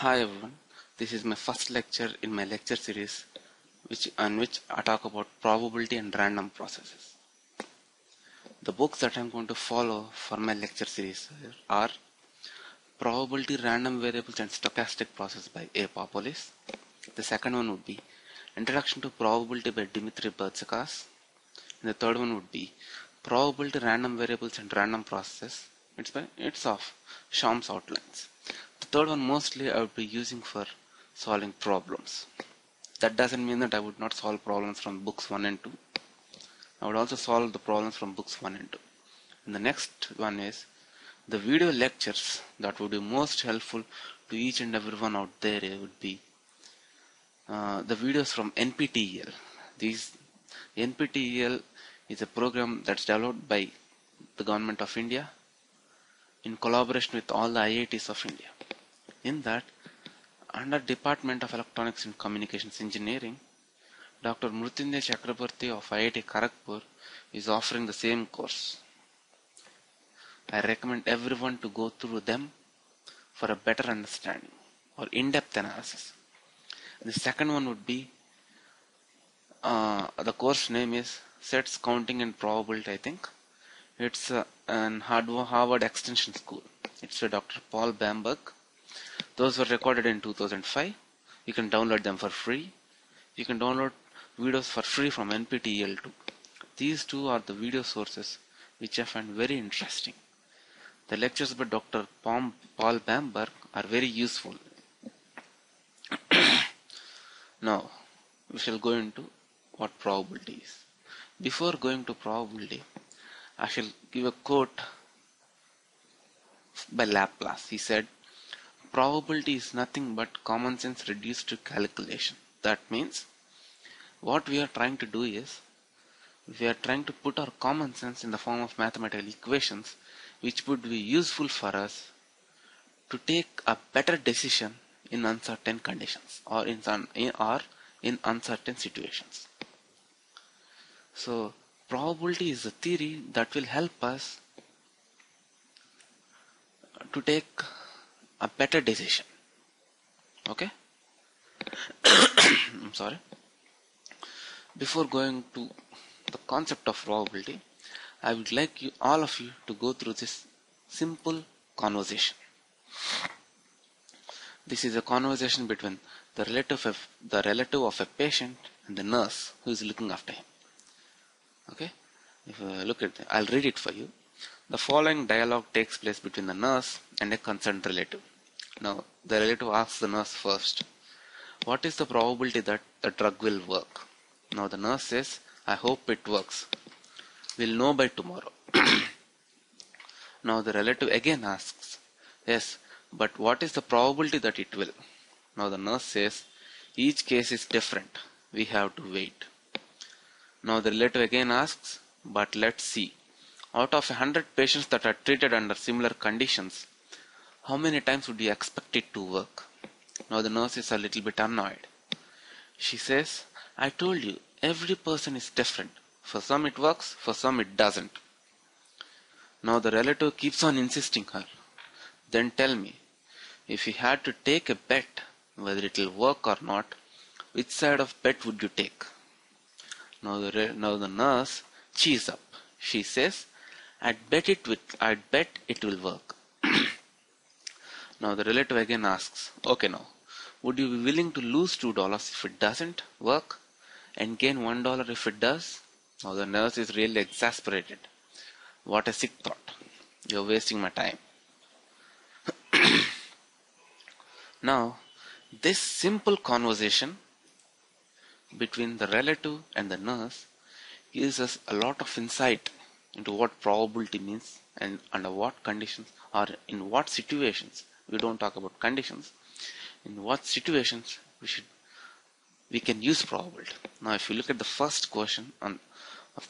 Hi everyone, this is my first lecture in my lecture series on which I talk about probability and random processes. The books that I'm going to follow for my lecture series are Probability, Random Variables and Stochastic Process by A. Papolis. The second one would be Introduction to Probability by Dimitri Bertsakas. And the third one would be Probability, Random Variables and Random Processes. It's of Shom's Outlines. The third one mostly I would be using for solving problems. That doesn't mean that I would not solve problems from books 1 and 2. I would also solve the problems from books 1 and 2. And the next one is the video lectures that would be most helpful to each and everyone out there would be the videos from NPTEL. These NPTEL is a program that's developed by the government of India in collaboration with all the IITs of India. In that, under Department of Electronics and Communications Engineering, Dr. Mrutyunjay Chakrabarty of IIT Kharagpur is offering the same course. I recommend everyone to go through them for a better understanding or in-depth analysis. The second one would be the course name is Sets, Counting and Probability, I think. It's an Harvard Extension School. It's by Dr. Paul Bamberg. Those were recorded in 2005. You can download them for free. You can download videos for free from NPTEL too. These two are the video sources which I find very interesting. The lectures by Dr. Paul Bamberg are very useful. Now, we shall go into what probability is. Before going to probability, I shall give a quote by Laplace. He said, probability is nothing but common sense reduced to calculation. That means what we are trying to do is we are trying to put our common sense in the form of mathematical equations which would be useful for us to take a better decision in uncertain conditions or in uncertain situations. So probability is a theory that will help us to take a better decision. Okay? I'm sorry. Before going to the concept of probability, I would like all of you to go through this simple conversation. This is a conversation between the relative of a patient and the nurse who is looking after him. Okay? If you look at it, I'll read it for you. The following dialogue takes place between the nurse and a concerned relative. Now, the relative asks the nurse first, what is the probability that the drug will work? Now, the nurse says, I hope it works. We'll know by tomorrow. Now, the relative again asks, yes, but what is the probability that it will? Now, the nurse says, each case is different. We have to wait. Now, the relative again asks, but let's see. Out of 100 patients that are treated under similar conditions, how many times would you expect it to work? Now the nurse is a little bit annoyed. She says, I told you, every person is different. For some it works, for some it doesn't. Now the relative keeps on insisting her. Then tell me, if you had to take a bet whether it will work or not, which side of bet would you take? Now the nurse cheers up. She says, I'd bet it will work. Now the relative again asks, okay now, would you be willing to lose $2 if it doesn't work and gain $1 if it does? Now the nurse is really exasperated. What a sick thought. You're wasting my time. Now, this simple conversation between the relative and the nurse gives us a lot of insight into what probability means and under what conditions or in what situations. We don't talk about conditions. In what situations we can use probability. Now, if you look at the first question of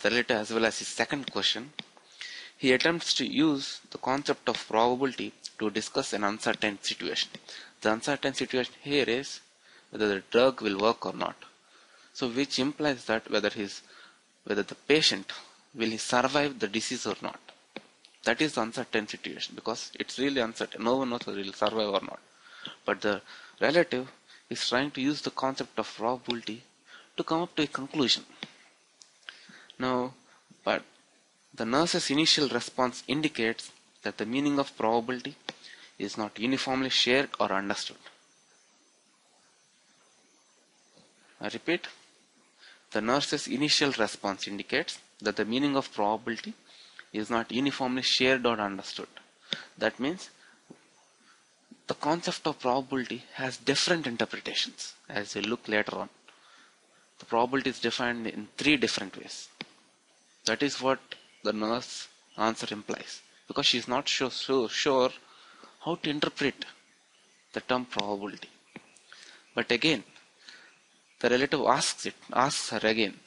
the relative as well as his second question, he attempts to use the concept of probability to discuss an uncertain situation. The uncertain situation here is whether the drug will work or not. So, which implies that whether the patient will survive the disease or not. That is the uncertain situation because it's really uncertain. No one knows whether he will survive or not. But the Relative is trying to use the concept of probability to come up to a conclusion. Now, but the nurse's initial response indicates that the meaning of probability is not uniformly shared or understood. I repeat, the nurse's initial response indicates that the meaning of probability is not uniformly shared or understood. That means the concept of probability has different interpretations. As we look later on, the probability is defined in 3 different ways. That is what the nurse answer implies, because she is not so sure how to interpret the term probability. But again, the relative asks her again.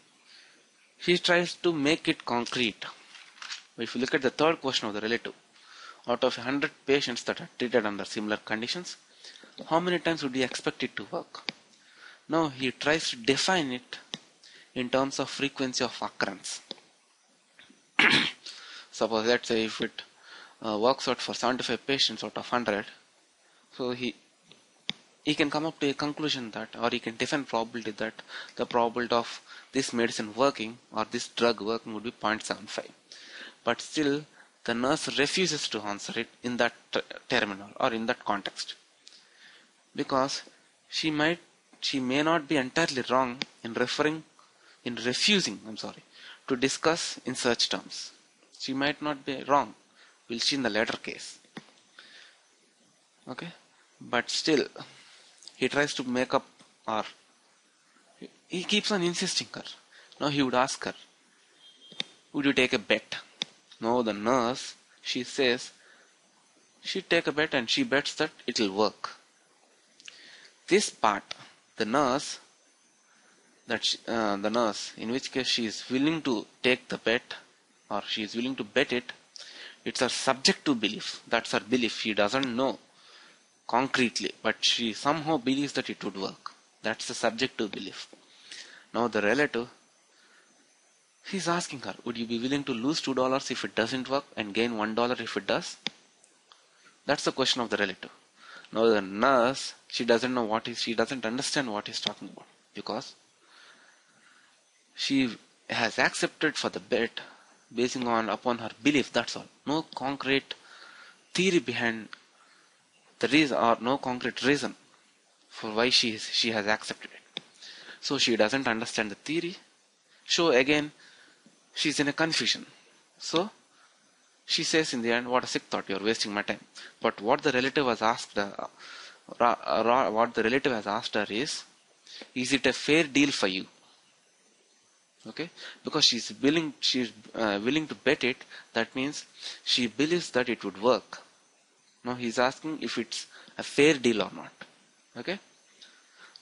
He tries to make it concrete. If you look at the third question of the relative, out of 100 patients that are treated under similar conditions, how many times would you expect it to work? Now he tries to define it in terms of frequency of occurrence. Suppose, let's say, if it works out for 75 patients out of 100, so he can come up to a conclusion that, or he can define probability that the probability of this medicine working or this drug working would be 0.75. But still, the nurse refuses to answer it in that terminal or in that context, because she may not be entirely wrong in refusing to discuss in such terms. She might not be wrong. We'll see in the later case. Okay, but still, he tries to make up, or he keeps on insisting her. Now he would ask her, would you take a bet? No, the nurse, she says, she'd take a bet and she bets that it will work. This part, the nurse, in which case she is willing to take the bet, or she is willing to bet it, it's her subjective belief. That's her belief. She doesn't know concretely, but she somehow believes that it would work. That's the subjective belief. Now the relative, he's asking her, would you be willing to lose $2 if it doesn't work and gain $1 if it does? That's the question of the relative. Now the nurse, she doesn't understand what he's talking about, because she has accepted for the bet basing upon her belief. That's all. No concrete theory behind the reason, or no concrete reason for why she has accepted it. So she doesn't understand the theory. So again, she's in a confusion. So she says in the end, what a sick thought, you're wasting my time. But what the relative has asked her, is it a fair deal for you? Okay, because she's willing to bet it. That means she believes that it would work. Now he's asking if it's a fair deal or not. Okay.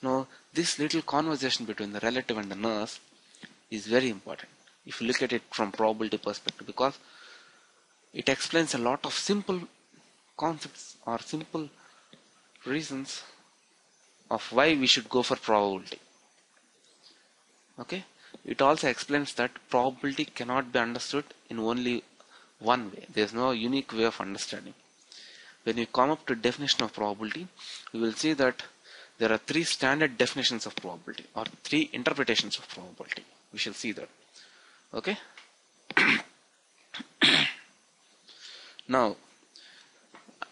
Now this little conversation between the relative and the nurse is very important if you look at it from probability perspective, because it explains a lot of simple concepts or simple reasons of why we should go for probability. Okay. It also explains that probability cannot be understood in only one way. There is no unique way of understanding. When we come up to definition of probability, we will see that there are 3 standard definitions of probability, or 3 interpretations of probability. We shall see that. Okay. Now,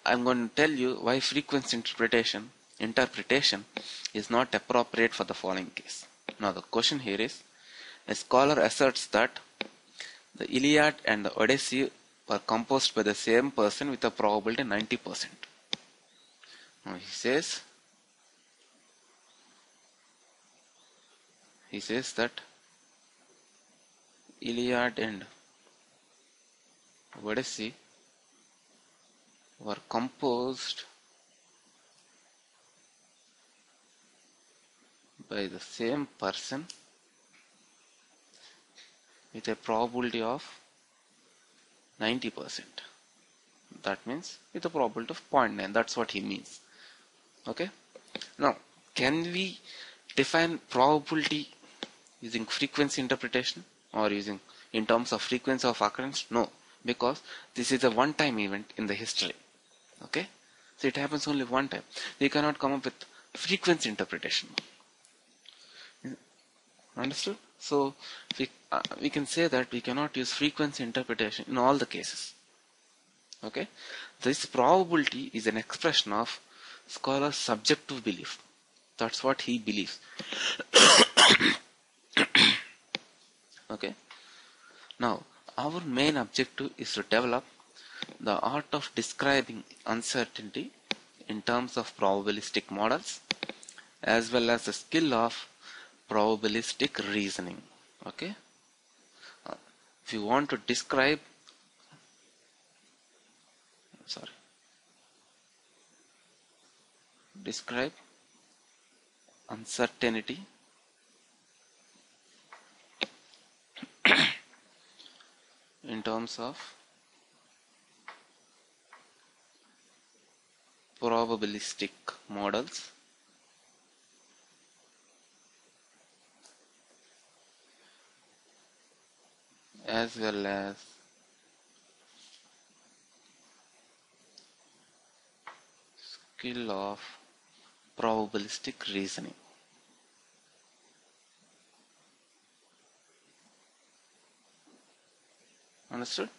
I'm going to tell you why frequency interpretation is not appropriate for the following case. Now the question here is, a scholar asserts that the Iliad and the Odyssey were composed by the same person with a probability 90%. Now he says that Iliad and Odyssey were composed by the same person with a probability of 90%. That means with a probability of 0.9. That's what he means. Okay. Now, can we define probability using frequency interpretation or using in terms of frequency of occurrence? No, because this is a one-time event in the history. Okay. So it happens only one time. We cannot come up with frequency interpretation. Understood? So we can say that we cannot use frequency interpretation in all the cases. Okay, this probability is an expression of scholar's subjective belief. That's what he believes. Okay, now our main objective is to develop the art of describing uncertainty in terms of probabilistic models, as well as the skill of probabilistic reasoning. Okay, if you want to describe uncertainty in terms of probabilistic models, as well as skill of probabilistic reasoning. Understood?